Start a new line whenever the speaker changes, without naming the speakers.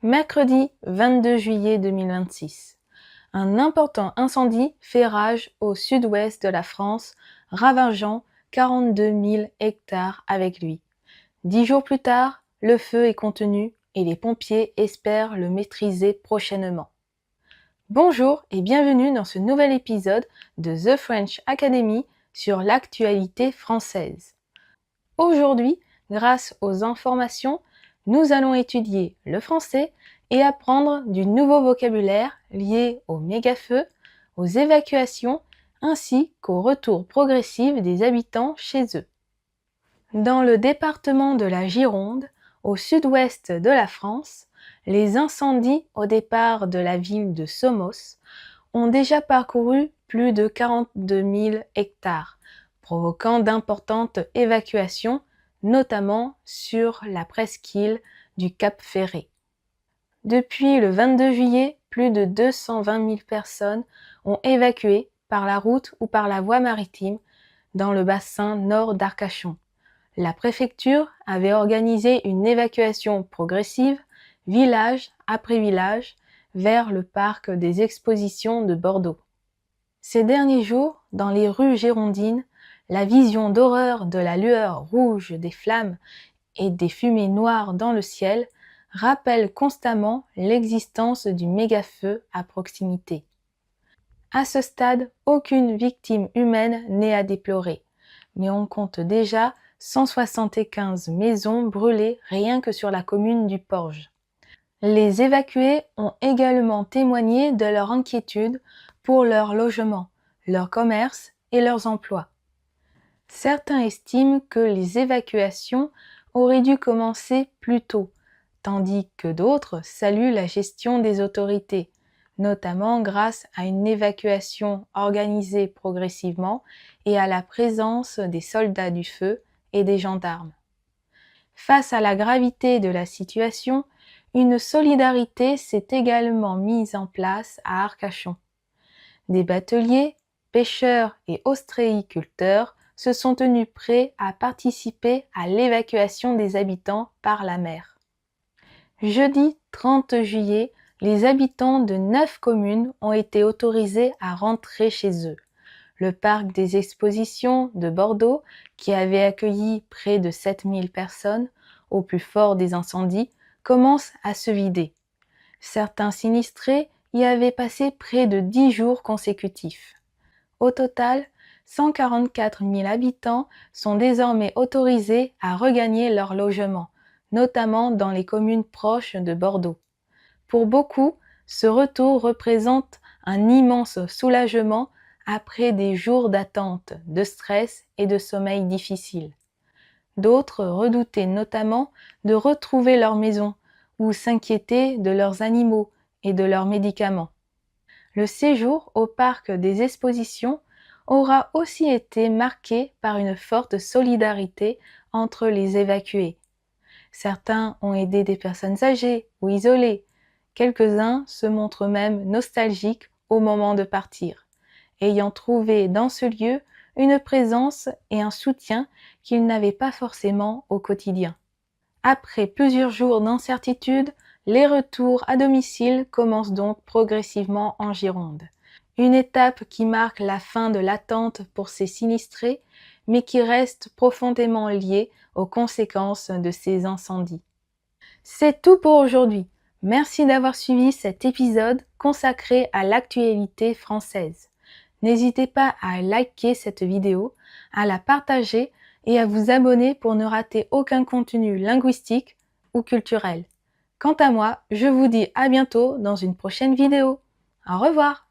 Mercredi 22 juillet 2026. Un important incendie fait rage au sud-ouest de la France, ravageant 42 000 hectares avec lui. 10 jours plus tard, le feu est contenu et les pompiers espèrent le maîtriser prochainement. Bonjour et bienvenue dans ce nouvel épisode de The French Academy sur l'actualité française. Aujourd'hui, grâce aux informations, nous allons étudier le français et apprendre du nouveau vocabulaire lié aux méga-feux, aux évacuations ainsi qu'au retour progressif des habitants chez eux. Dans le département de la Gironde, au sud-ouest de la France, les incendies au départ de la ville de Somos ont déjà parcouru plus de 42 000 hectares, provoquant d'importantes évacuations, notamment sur la presqu'île du Cap Ferret. Depuis le 22 juillet, plus de 220 000 personnes ont évacué par la route ou par la voie maritime dans le bassin nord d'Arcachon. La préfecture avait organisé une évacuation progressive, village après village, vers le parc des expositions de Bordeaux. Ces derniers jours, dans les rues girondines, la vision d'horreur de la lueur rouge des flammes et des fumées noires dans le ciel rappelle constamment l'existence du méga-feu à proximité. À ce stade, aucune victime humaine n'est à déplorer, mais on compte déjà 175 maisons brûlées rien que sur la commune du Porge. Les évacués ont également témoigné de leur inquiétude pour leur logement, leur commerce et leurs emplois. Certains estiment que les évacuations auraient dû commencer plus tôt, tandis que d'autres saluent la gestion des autorités, notamment grâce à une évacuation organisée progressivement et à la présence des soldats du feu et des gendarmes. Face à la gravité de la situation, une solidarité s'est également mise en place à Arcachon. Des bateliers, pêcheurs et ostréiculteurs se sont tenus prêts à participer à l'évacuation des habitants par la mer. Jeudi 30 juillet, les habitants de 9 communes ont été autorisés à rentrer chez eux. Le parc des expositions de Bordeaux, qui avait accueilli près de 7000 personnes au plus fort des incendies, commence à se vider. Certains sinistrés y avaient passé près de 10 jours consécutifs. Au total, 144 000 habitants sont désormais autorisés à regagner leur logement, notamment dans les communes proches de Bordeaux. Pour beaucoup, ce retour représente un immense soulagement après des jours d'attente, de stress et de sommeil difficile. D'autres redoutaient notamment de retrouver leur maison ou s'inquiétaient de leurs animaux et de leurs médicaments. Le séjour au parc des expositions aura aussi été marqué par une forte solidarité entre les évacués. Certains ont aidé des personnes âgées ou isolées. Quelques-uns se montrent même nostalgiques au moment de partir, ayant trouvé dans ce lieu une présence et un soutien qu'ils n'avaient pas forcément au quotidien. Après plusieurs jours d'incertitude, les retours à domicile commencent donc progressivement en Gironde. Une étape qui marque la fin de l'attente pour ces sinistrés, mais qui reste profondément liée aux conséquences de ces incendies. C'est tout pour aujourd'hui. Merci d'avoir suivi cet épisode consacré à l'actualité française. N'hésitez pas à liker cette vidéo, à la partager et à vous abonner pour ne rater aucun contenu linguistique ou culturel. Quant à moi, je vous dis à bientôt dans une prochaine vidéo. Au revoir!